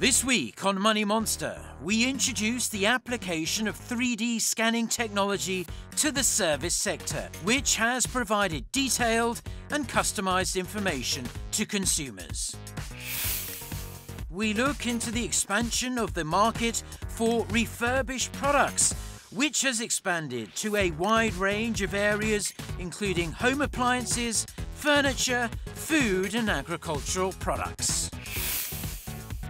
This week on Money Monster, we introduce the application of 3D scanning technology to the service sector, which has provided detailed and customized information to consumers. We look into the expansion of the market for refurbished products, which has expanded to a wide range of areas, including home appliances, furniture, food and agricultural products.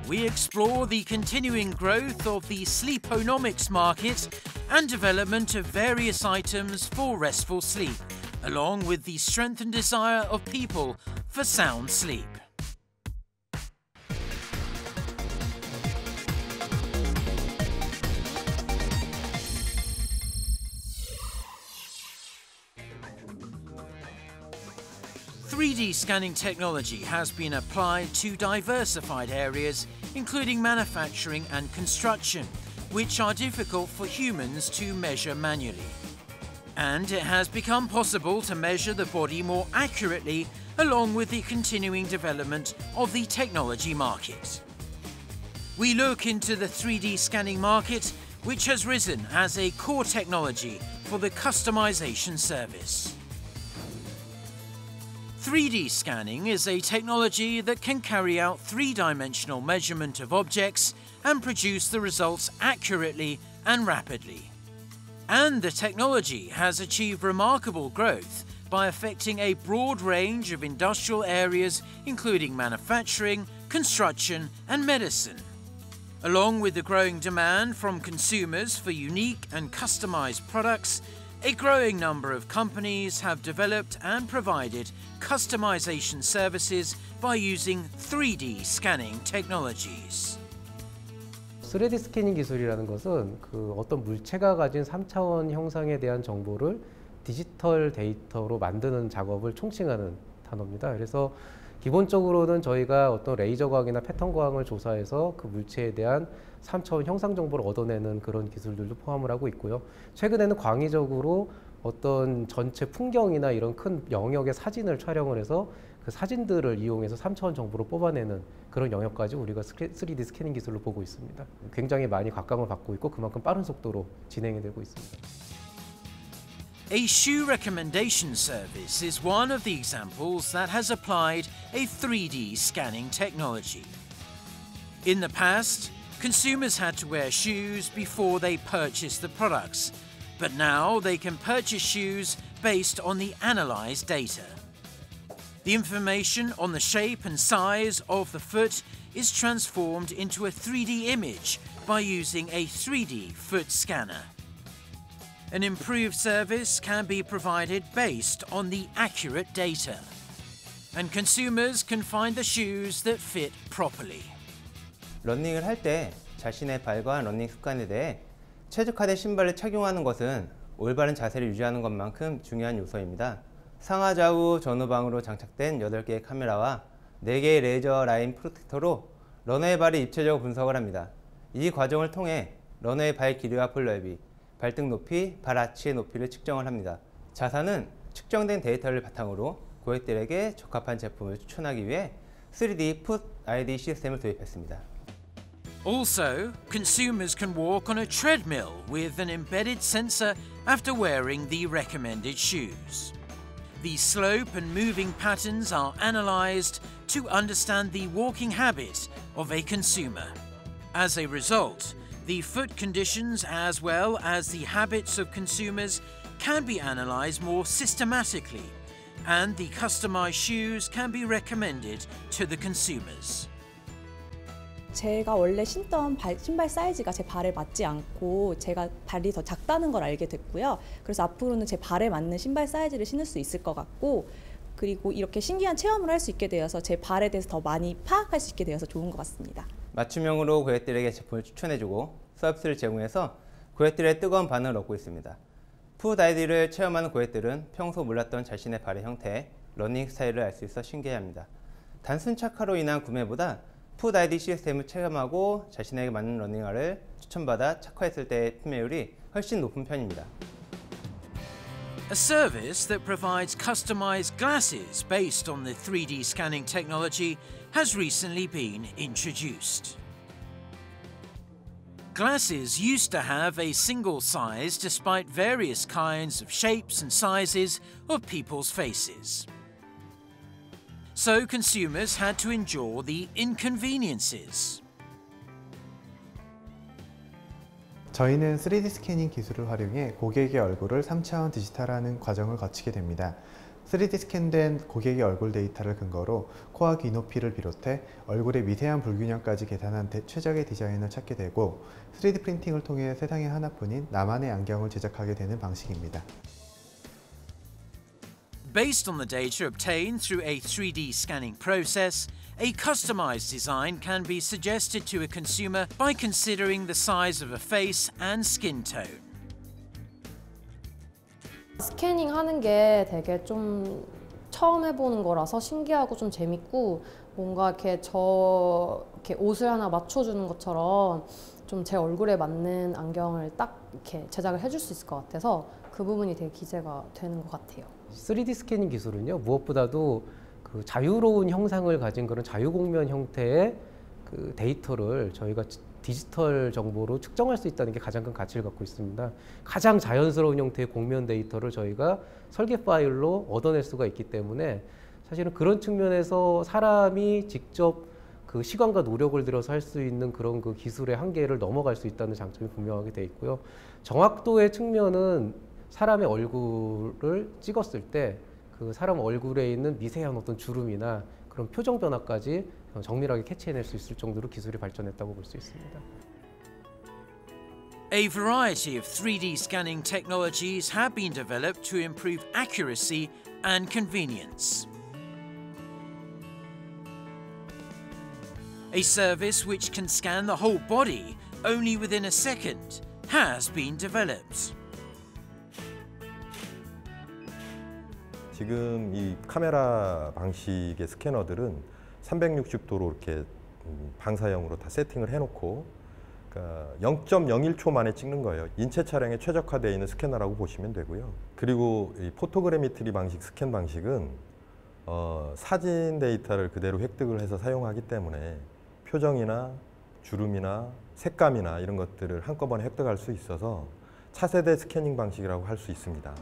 We explore the continuing growth of the sleeponomics market and development of various items for restful sleep, along with the strengthened desire of people for sound sleep. "3D scanning technology has been applied to diversified areas, including manufacturing and construction, which are difficult for humans to measure manually. And it has become possible to measure the body more accurately, along with the continuing development of the technology market. We look into the 3D scanning market, which has risen as a core technology for the customization service. 3D scanning is a technology that can carry out three-dimensional measurement of objects and produce the results accurately and rapidly. And the technology has achieved remarkable growth by affecting a broad range of industrial areas, including manufacturing, construction, and medicine. Along with the growing demand from consumers for unique and customized products, a growing number of companies have developed and provided customization services by using 3D scanning technologies. 3D 스캐닝 기술이라는 것은 어떤 물체가 가진 3차원 형상에 대한 정보를 디지털 데이터로 만드는 작업을 총칭하는 단어입니다. 그래서 기본적으로는 저희가 어떤 레이저 광이나 패턴 광을 조사해서 그 물체에 대한 3차원 형상 정보를 얻어내는 그런 기술들도 포함을 하고 있고요. 최근에는 광의적으로 어떤 전체 풍경이나 이런 큰 영역의 사진을 촬영을 해서 그 사진들을 이용해서 3차원 정보를 뽑아내는 그런 영역까지 우리가 3D 스캐닝 기술로 보고 있습니다. 굉장히 많이 각광을 받고 있고 그만큼 빠른 속도로 진행이 되고 있습니다. A shoe recommendation service is one of the examples that has applied a 3D scanning technology. In the past, consumers had to wear shoes before they purchased the products, but now they can purchase shoes based on the analyzed data. The information on the shape and size of the foot is transformed into a 3D image by using a 3D foot scanner. An improved service can be provided based on the accurate data, and consumers can find the shoes that fit properly. 러닝을 할 때 자신의 발과 러닝 습관에 대해 최적화된 신발을 착용하는 것은 올바른 자세를 유지하는 것만큼 중요한 요소입니다. 상하 좌우 전후방으로 장착된 8개의 카메라와 4개의 레이저 라인 프로텍터로 러너의 발을 입체적으로 분석을 합니다. 이 과정을 통해 러너의 발 길이와 볼 넓이, 발등 높이, 발 아치의 높이를 측정을 합니다. 자사는 측정된 데이터를 바탕으로 고객들에게 적합한 제품을 추천하기 위해 3D Foot ID 시스템을 도입했습니다. Also, consumers can walk on a treadmill with an embedded sensor after wearing the recommended shoes. The slope and moving patterns are analyzed to understand the walking habit of a consumer. As a result, the foot conditions as well as the habits of consumers can be analyzed more systematically, and the customized shoes can be recommended to the consumers. 제가 원래 신던 신발 사이즈가 제 발에 맞지 않고 제가 발이 더 작다는 걸 알게 됐고요. 그래서 앞으로는 제 발에 맞는 신발 사이즈를 신을 수 있을 것 같고, 그리고 이렇게 신기한 체험을 할 수 있게 되어서 제 발에 대해서 더 많이 파악할 수 있게 되어서 좋은 것 같습니다. 맞춤형으로 고객들에게 제품을 추천해주고 서비스를 제공해서 고객들의 뜨거운 반응을 얻고 있습니다. 풋 아이디를 체험하는 고객들은 평소 몰랐던 자신의 발의 형태, 러닝 스타일을 알 수 있어 신기해합니다. 단순 착화로 인한 구매보다 풋 아이디 시스템을 체험하고 자신에게 맞는 러닝화를 추천받아 착화했을 때의 판매율이 훨씬 높은 편입니다. A service that provides customized glasses based on the 3D scanning technology has recently been introduced. Glasses used to have a single size despite various kinds of shapes and sizes of people's faces. So consumers had to endure the inconveniences. 저희는 3D 스캐닝 기술을 활용해 고객의 얼굴을 3차원 디지털화하는 과정을 거치게 됩니다. 3D 스캔된 고객의 얼굴 데이터를 근거로 코와 귀 높이를 비롯해 얼굴의 미세한 불균형까지 계산한 최적의 디자인을 찾게 되고 3D 프린팅을 통해 세상에 하나뿐인 나만의 안경을 제작하게 되는 방식입니다. Based on the data obtained through a 3D scanning process, a customized design can be suggested to a consumer by considering the size of a face and skin tone. 스캐닝 하는 게 되게 좀 처음 해보는 거라서 신기하고 좀 재밌고 뭔가 이렇게 이렇게 옷을 하나 맞춰주는 것처럼 좀 제 얼굴에 맞는 안경을 딱 이렇게 제작을 해줄 수 있을 것 같아서 그 부분이 되게 기대가 되는 것 같아요. 3D 스캐닝 기술은요, 무엇보다도 그 자유로운 형상을 가진 그런 자유공면 형태의 그 데이터를 저희가 디지털 정보로 측정할 수 있다는 게 가장 큰 가치를 갖고 있습니다. 가장 자연스러운 형태의 공면 데이터를 저희가 설계 파일로 얻어낼 수가 있기 때문에 사실은 그런 측면에서 사람이 직접 그 시간과 노력을 들여서 할 수 있는 그런 그 기술의 한계를 넘어갈 수 있다는 장점이 분명하게 돼 있고요. 정확도의 측면은 사람의 얼굴을 찍었을 때 그 사람 얼굴에 있는 미세한 어떤 주름이나 그런 표정 변화까지 정밀하게 캐치해낼 수 있을 정도로 기술이 발전했다고 볼 수 있습니다. A variety of 3D scanning technologies have been developed to improve accuracy and convenience. A service which can scan the whole body only within a second has been developed. 지금 이 카메라 방식의 스캐너들은 360도로 이렇게 방사형으로 다 세팅을 해놓고 그러니까 0.01초 만에 찍는 거예요. 인체 촬영에 최적화되어 있는 스캐너라고 보시면 되고요. 그리고 이 포토그래미트리 방식 스캔 방식은 사진 데이터를 그대로 획득을 해서 사용하기 때문에 표정이나 주름이나 색감이나 이런 것들을 한꺼번에 획득할 수 있어서 차세대 스캐닝 방식이라고 할 수 있습니다.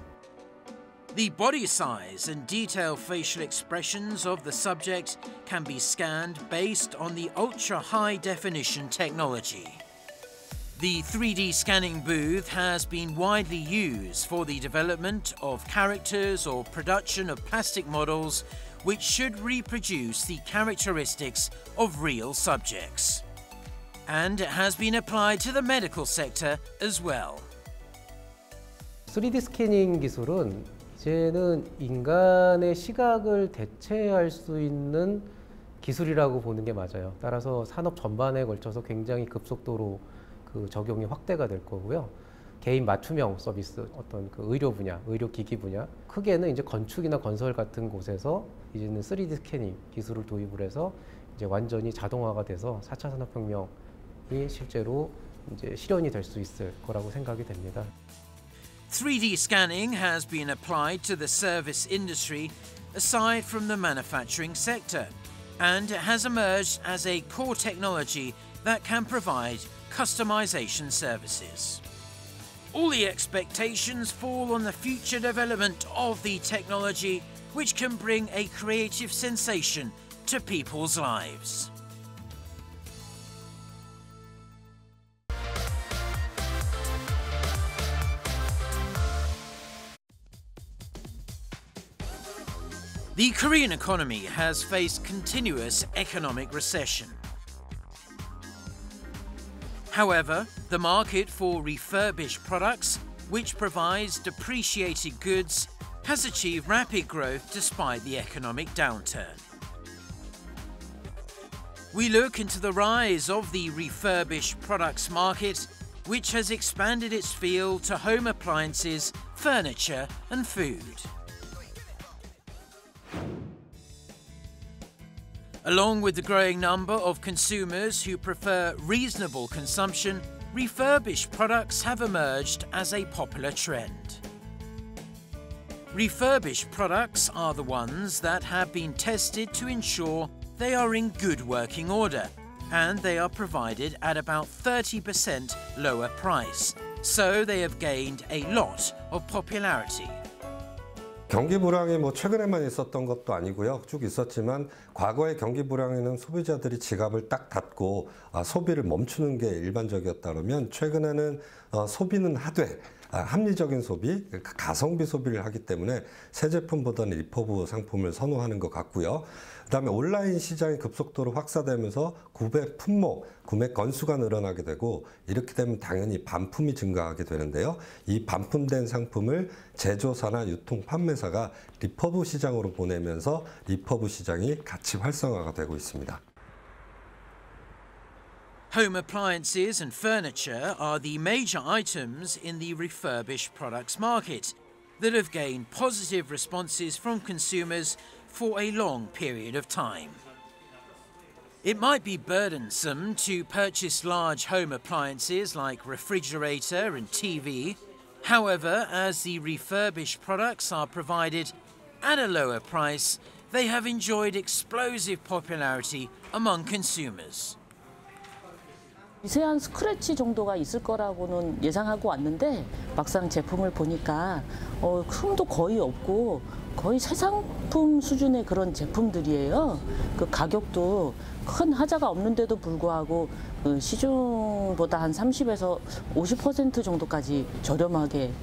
The body size and detailed facial expressions of the subject can be scanned based on the ultra-high definition technology. The 3D scanning booth has been widely used for the development of characters or production of plastic models which should reproduce the characteristics of real subjects. And it has been applied to the medical sector as well. 3D 스캐닝 기술은 이제는 인간의 시각을 대체할 수 있는 기술이라고 보는 게 맞아요. 따라서 산업 전반에 걸쳐서 굉장히 급속도로 그 적용이 확대가 될 거고요. 개인 맞춤형 서비스, 어떤 그 의료 분야, 의료기기 분야, 크게는 이제 건축이나 건설 같은 곳에서 이제는 3D 스캐닝 기술을 도입을 해서 이제 완전히 자동화가 돼서 4차 산업혁명이 실제로 이제 실현이 될 수 있을 거라고 생각이 됩니다. 3D scanning has been applied to the service industry aside from the manufacturing sector, and it has emerged as a core technology that can provide customization services. All the expectations fall on the future development of the technology, which can bring a creative sensation to people's lives. The Korean economy has faced continuous economic recession. However, the market for refurbished products, which provides depreciated goods, has achieved rapid growth despite the economic downturn. We look into the rise of the refurbished products market, which has expanded its field to home appliances, furniture and food. Along with the growing number of consumers who prefer reasonable consumption, refurbished products have emerged as a popular trend. Refurbished products are the ones that have been tested to ensure they are in good working order and they are provided at about 30% lower price. So they have gained a lot of popularity. 경기 불황이 최근에만 있었던 것도 아니고요. 쭉 있었지만 과거의 경기 불황에는 소비자들이 지갑을 딱 닫고 소비를 멈추는 게 일반적이었다 그러면 최근에는 소비는 하되 합리적인 소비, 가성비 소비를 하기 때문에 새 제품보다는 리퍼브 상품을 선호하는 것 같고요. 그다음에 온라인 시장이 급속도로 확산되면서 구매 품목, 구매 건수가 늘어나게 되고 이렇게 되면 당연히 반품이 증가하게 되는데요. 이 반품된 상품을 제조사나 유통 판매사가 리퍼브 시장으로 보내면서 리퍼브 시장이 같이 활성화가 되고 있습니다. Home appliances and furniture are the major items in the refurbished products market that have gained positive responses from consumers for a long period of time. It might be burdensome to purchase large home appliances like refrigerator and TV. However, as the refurbished products are provided at a lower price, they have enjoyed explosive popularity among consumers. 미세한 스크래치 정도가 있을 거라고는 예상하고 왔는데 막상 제품을 보니까 흠도 거의 없고 거의 새 상품 수준의 그런 제품들이에요. 그 가격도 큰 하자가 없는데도 불구하고 시중보다 한 30에서 50% 정도까지 저렴하게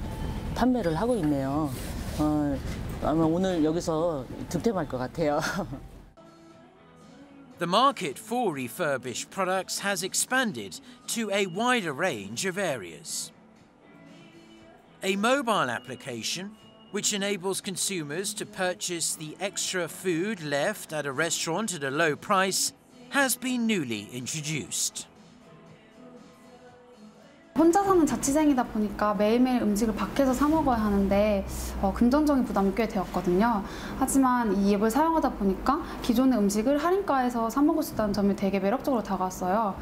판매를 하고 있네요. 아마 오늘 여기서 득템할 것 같아요. The market for refurbished products has expanded to a wider range of areas. A mobile application, which enables consumers to purchase the extra food left at a restaurant at a low price, has been newly introduced. 혼자 사는 자취생이다 보니까 매일매일 음식을 밖에서 사 먹어야 하는데 금전적인 부담이 꽤 되었거든요. 하지만 이 앱을 사용하다 보니까 기존의 음식을 할인가에서 사 먹을 수 있다는 점이 되게 매력적으로 다가왔어요.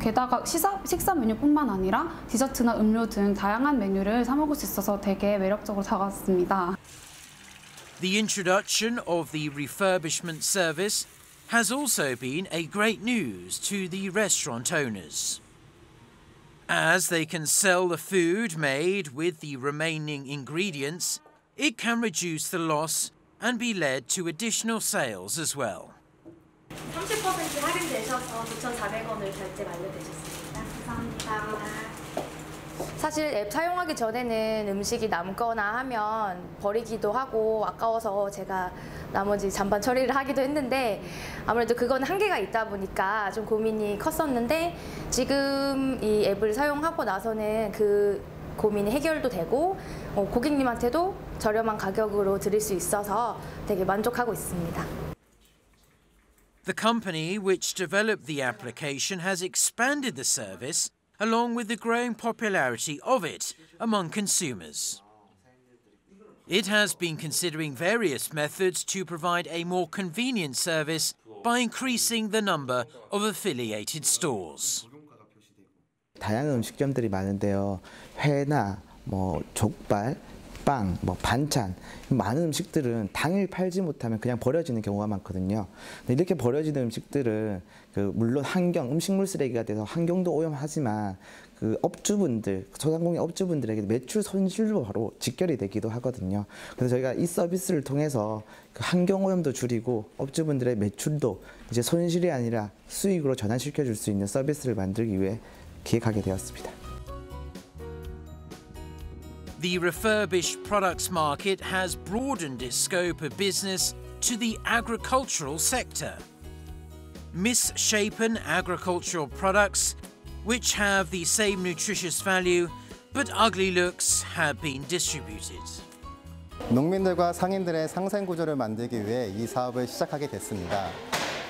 게다가 식사 메뉴뿐만 아니라 디저트나 음료 등 다양한 메뉴를 사 먹을 수 있어서 되게 매력적으로 다가왔습니다. The introduction of the refurbishment service has also been a great news to the restaurant owners, as they can sell the food made with the remaining ingredients. It can reduce the loss and be led to additional sales as well. 30% 할인되셔서 9,400원을 결제 완료되셨습니다. 감사합니다. 사실 앱 사용하기 전에는 음식이 남거나 하면 버리기도 하고 아까워서 제가 나머지 잔반 처리를 하기도 했는데 아무래도 그건 한계가 있다 보니까 좀 고민이 컸었는데 지금 이 앱을 사용하고 나서는 그 고민이 해결도 되고 고객님한테도 저렴한 가격으로 드릴 수 있어서 되게 만족하고 있습니다. The company which developed the application has expanded the service along with the growing popularity of it among consumers. It has been considering various methods to provide a more convenient service by increasing the number of affiliated stores. 다양한 음식점들이 많은데요. 회나 족발, 빵, 반찬, 많은 음식들은 당일 팔지 못하면 그냥 버려지는 경우가 많거든요. 이렇게 버려지는 음식들은 물론 음식물 쓰레기가 돼서 환경도 오염하지만 그 업주분들, 소상공인 업주분들에게 매출 손실로 바로 직결이 되기도 하거든요. 그래서 저희가 이 서비스를 통해서 그 환경 오염도 줄이고 업주분들의 매출도 이제 손실이 아니라 수익으로 전환시켜 줄 수 있는 서비스를 만들기 위해 기획하게 되었습니다. The refurbished products market has broadened its scope of business to the agricultural sector. Misshapen agricultural products, which have the same nutritious value but ugly looks, have been distributed. 농민들과 상인들의 상생 구조를 만들기 위해 이 사업을 시작하게 됐습니다.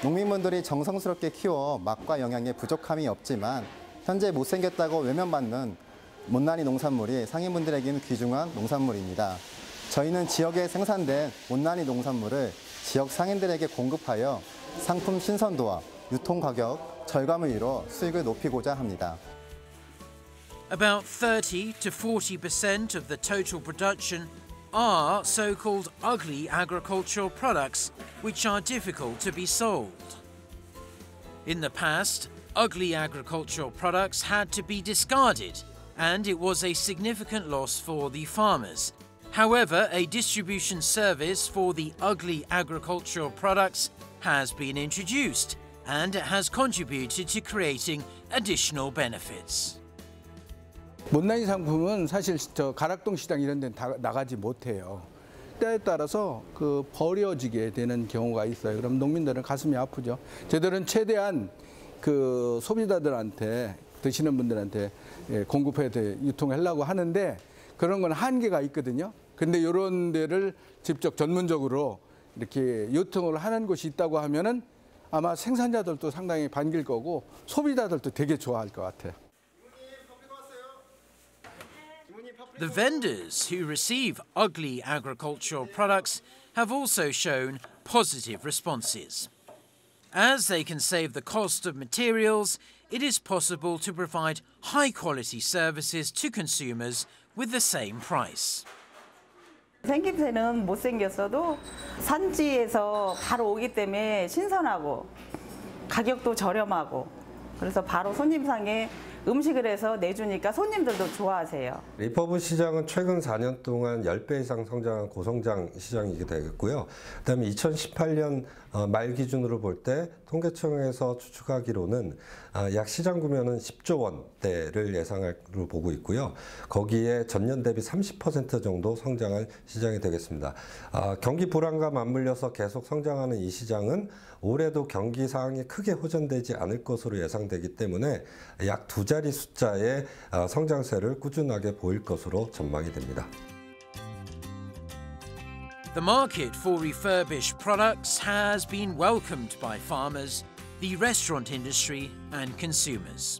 농민분들이 정성스럽게 키워 맛과 영양에 부족함이 없지만 현재 못생겼다고 외면받는 못난이 농산물이 상인분들에게는 귀중한 농산물입니다. 저희는 지역에 생산된 못난이 농산물을 지역 상인들에게 공급하여 상품 신선도와 유통 가격 절감을 이뤄 수익을 높이고자 합니다. About 30 to 40% of the total production are so-called ugly agricultural products which are difficult to be sold. In the past, ugly agricultural products had to be discarded, and it was a significant loss for the farmers. However, a distribution service for the ugly agricultural products has been introduced, and it has contributed to creating additional benefits. 못난이 상품은 사실 가락동 시장 이런 데는 다 나가지 못해요. 때에 따라서 버려지게 되는 경우가 있어요. 그럼 농민들은 가슴이 아프죠. 저희들은 최대한 소비자들한테 드시는 분들한테 공급해서 유통하려고 하는데 그런 건 한계가 있거든요. 근데 이런 데를 직접 전문적으로 이렇게 유통을 하는 곳이 있다고 하면은 아마 생산자들도 상당히 반길 거고 소비자들도 되게 좋아할 것 같아요. The vendors who receive ugly agricultural products have also shown positive responses. As they can save the cost of materials, it is possible to provide high-quality services to consumers with the same price. 생김새는 못생겼어도 산지에서 바로 오기 때문에 신선하고 가격도 저렴하고 그래서 바로 손님상에 음식을 해서 내주니까 손님들도 좋아하세요. 리퍼브 시장은 최근 4년 동안 10배 이상 성장한 고성장 시장이게 되겠고요. 그다음에 2018년 말 기준으로 볼 때 통계청에서 추측하기로는 약 시장 구매는 10조 원대를 예상으로 보고 있고요. 거기에 전년 대비 30% 정도 성장할 시장이 되겠습니다. 경기 불안과 맞물려서 계속 성장하는 이 시장은 올해도 경기 상황이 크게 호전되지 않을 것으로 예상되기 때문에 약 2자리 숫자의 성장세를 꾸준하게 보일 것으로 전망이 됩니다. The market for refurbished products has been welcomed by farmers, the restaurant industry and consumers.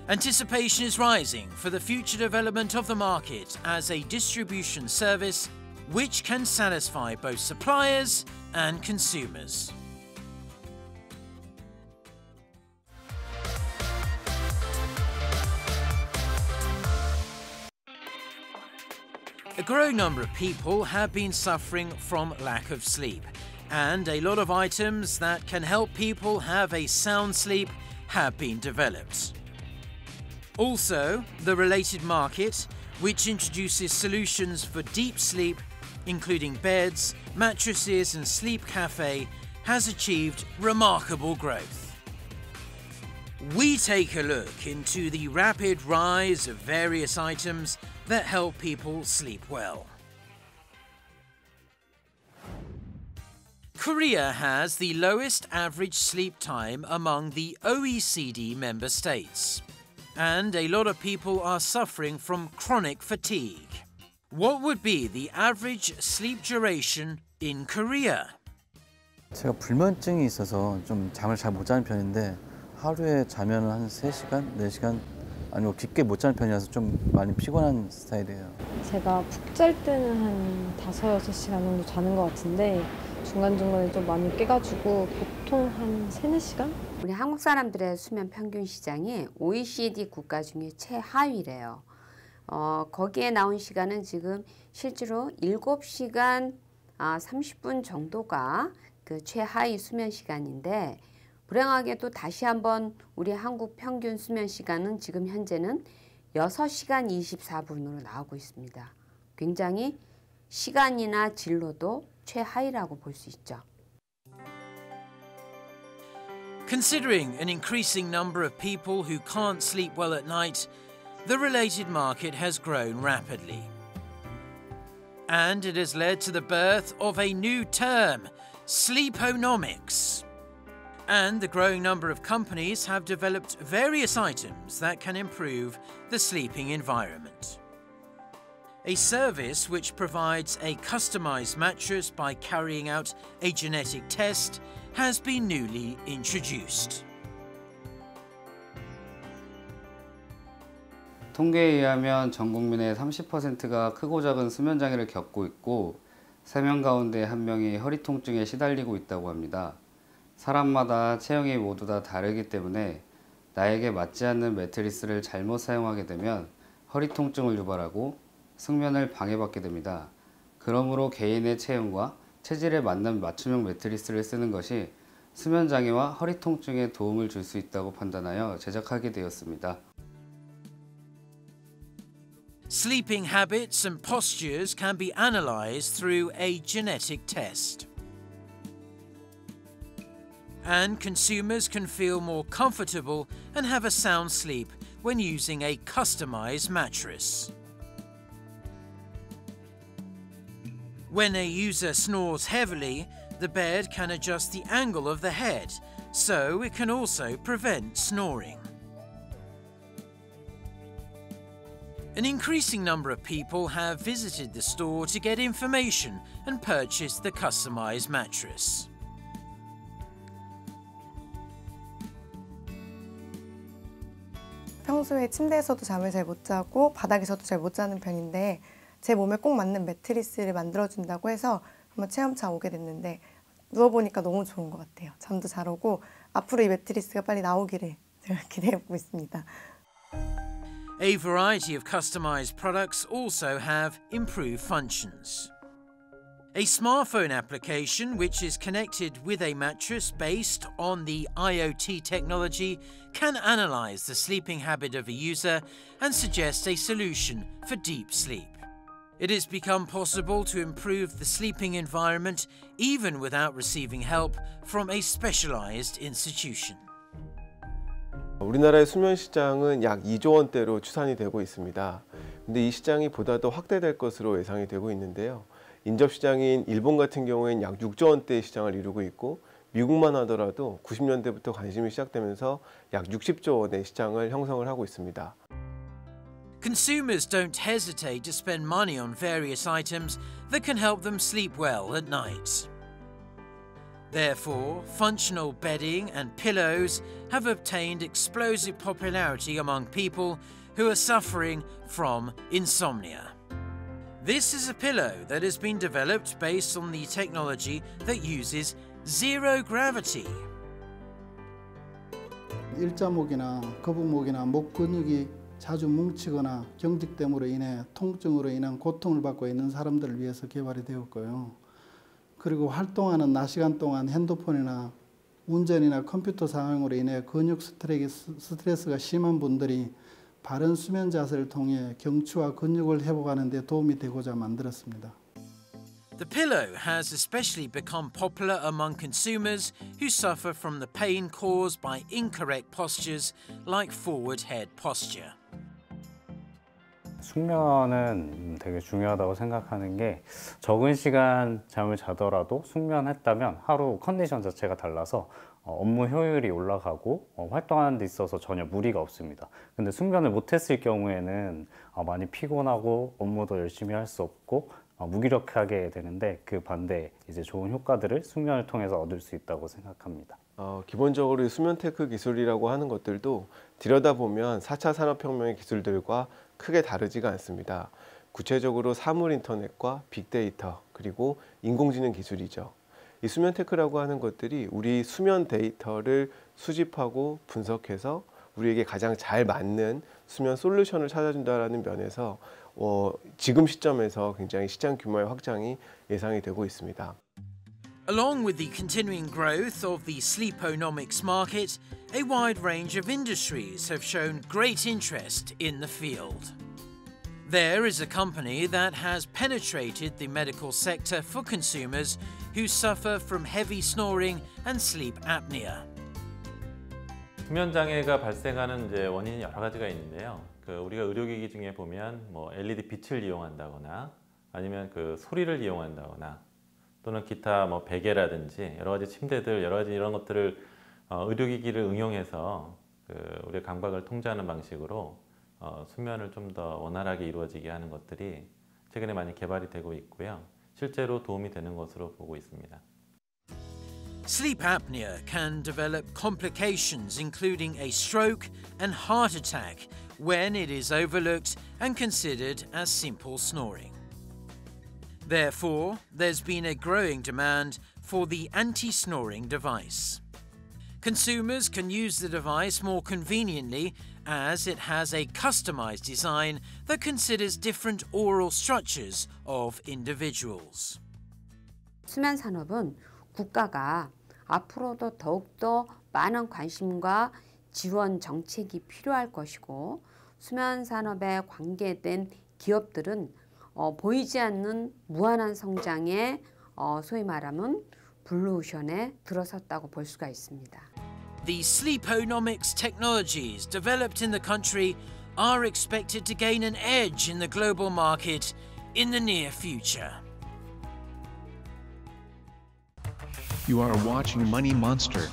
Anticipation is rising for the future development of the market as a distribution service which can satisfy both suppliers and consumers. A growing number of people have been suffering from lack of sleep, and a lot of items that can help people have a sound sleep have been developed. Also, the related market, which introduces solutions for deep sleep, including beds, mattresses and sleep cafe, has achieved remarkable growth. We take a look into the rapid rise of various items that help people sleep well. Korea has the lowest average sleep time among the OECD member states, and a lot of people are suffering from chronic fatigue. What would be the average sleep duration in Korea? 제가 불면증이 있어서 좀 잠을 잘 못 자는 편인데 하루에 자면 한 3시간, 4시간 아니고 깊게 못 자는 편이라서 좀 많이 피곤한 스타일이에요. 제가 푹 잘 때는 한 5, 6시간 정도 자는 것 같은데 중간중간에 좀 많이 깨가지고 보통 한 3, 4시간? 우리 한국 사람들의 수면 평균 시장이 OECD 국가 중에 최하위래요. 거기에 나온 시간은 지금 실제로 7시간 30분 정도가 그 최하위 수면 시간인데 불행하게도 다시 한번 우리 한국 평균 수면 시간은 지금 현재는 6시간 24분으로 나오고 있습니다. 굉장히 시간이나 진로도 최하위라고 볼 수 있죠. Considering an increasing number of people who can't sleep well at night, the related market has grown rapidly. And it has led to the birth of a new term, sleeponomics. And the growing number of companies have developed various items that can improve the sleeping environment. A service which provides a customized mattress by carrying out a genetic test has been newly introduced. 통계에 의하면 전 국민의 30%가 크고 작은 수면 장애를 겪고 있고 3명 가운데 1명이 허리 통증에 시달리고 있다고 합니다. 사람마다 체형이 모두 다 다르기 때문에 나에게 맞지 않는 매트리스를 잘못 사용하게 되면 허리 통증을 유발하고 숙면을 방해받게 됩니다. 그러므로 개인의 체형과 체질에 맞는 맞춤형 매트리스를 쓰는 것이 수면 장애와 허리 통증에 도움을 줄 수 있다고 판단하여 제작하게 되었습니다. Sleeping habits and postures can be analysed through a genetic test. And consumers can feel more comfortable and have a sound sleep when using a customised mattress. When a user snores heavily, the bed can adjust the angle of the head, so it can also prevent snoring. An increasing number of people have visited the store to get information and purchase the customized mattress. 평소에 침대에서도 잠을 잘 못 자고 바닥에서도 잘 못 자는 편인데 제 몸에 꼭 맞는 매트리스를 만들어준다고 해서 한번 체험차 오게 됐는데 누워보니까 너무 좋은 것 같아요. 잠도 잘 오고 앞으로 이 매트리스가 빨리 나오기를 제가 기대하고 있습니다. A variety of customized products also have improved functions. A smartphone application which is connected with a mattress based on the IoT technology can analyze the sleeping habit of a user and suggest a solution for deep sleep. It has become possible to improve the sleeping environment even without receiving help from a specialized institution. 우리나라의 수면 시장은 약 2조 원대로 추산이 되고 있습니다. 근데 이 시장이 보다 더 확대될 것으로 예상이 되고 있는데요. 인접 시장인 일본 같은 경우에는 약 6조 원대의 시장을 이루고 있고 미국만 하더라도 90년대부터 관심이 시작되면서 약 60조 원의 시장을 형성을 하고 있습니다. Consumers don't hesitate to spend money on various items that can help them sleep well at night. Therefore, functional bedding and pillows have obtained explosive popularity among people who are suffering from insomnia. This is a pillow that has been developed based on the technology that uses zero gravity. 일자목이나 거북목이나 목 근육이 자주 뭉치거나 경직됨으로 인해 통증으로 인한 고통을 받고 있는 사람들을 위해서 개발이 되었고요. 그리고 활동하는 낮 시간 동안 핸드폰이나 운전이나 컴퓨터 사용으로 인해 근육 스트레스가 심한 분들이 바른 수면 자세를 통해 경추와 근육을 회복하는 데 도움이 되고자 만들었습니다. The pillow has especially become popular among consumers who suffer from the pain caused by incorrect postures like forward head posture. 숙면은 되게 중요하다고 생각하는 게 적은 시간 잠을 자더라도 숙면했다면 하루 컨디션 자체가 달라서 업무 효율이 올라가고 활동하는 데 있어서 전혀 무리가 없습니다. 근데 숙면을 못했을 경우에는 많이 피곤하고 업무도 열심히 할 수 없고 무기력하게 되는데 그 반대 이제 좋은 효과들을 숙면을 통해서 얻을 수 있다고 생각합니다. 기본적으로 수면 테크 기술이라고 하는 것들도 들여다보면 4차 산업혁명의 기술들과 크게 다르지가 않습니다. 구체적으로 사물 인터넷과 빅데이터 그리고 인공지능 기술이죠. 이 수면 테크라고 하는 것들이 우리 수면 데이터를 수집하고 분석해서 우리에게 가장 잘 맞는 수면 솔루션을 찾아준다는 면에서 지금 시점에서 굉장히 시장 규모의 확장이 예상이 되고 있습니다. Along with the continuing growth of the sleeponomics market, a wide range of industries have shown great interest in the field. There is a company that has penetrated the medical sector for consumers who suffer from heavy snoring and sleep apnea. 수면 장애가 발생하는 원인이 여러 가지가 있는데요. 우리가 의료기기 중에 보면 LED 빛을 이용한다거나 아니면 소리를 이용한다거나 또는 기타 베개라든지 여러 가지 침대들 여러 가지 이런 것들을 의료기기를 응용해서 우리의 감각을 통제하는 방식으로 수면을 좀 더 원활하게 이루어지게 하는 것들이 최근에 많이 개발이 되고 있고요. 실제로 도움이 되는 것으로 보고 있습니다. Sleep apnea can develop complications including a stroke and heart attack when it is overlooked and considered as simple snoring. Therefore, there's been a growing demand for the anti-snoring device. Consumers can use the device more conveniently as it has a customized design that considers different oral structures of individuals. 수면 산업은 국가가 앞으로도 더욱더 많은 관심과 지원 정책이 필요할 것이고 수면 산업에 관계된 기업들은 보이지 않는 무한한 성장에 소위 말하면 블루오션에 들어섰다고 볼 수가 있습니다. The sleeponomics technologies developed in the country are expected to gain an edge in the global market in the near future. You are watching Money Monster.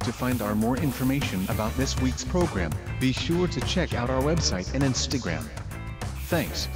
To find out more information about this week's program, be sure to check out our website and Instagram. Thanks.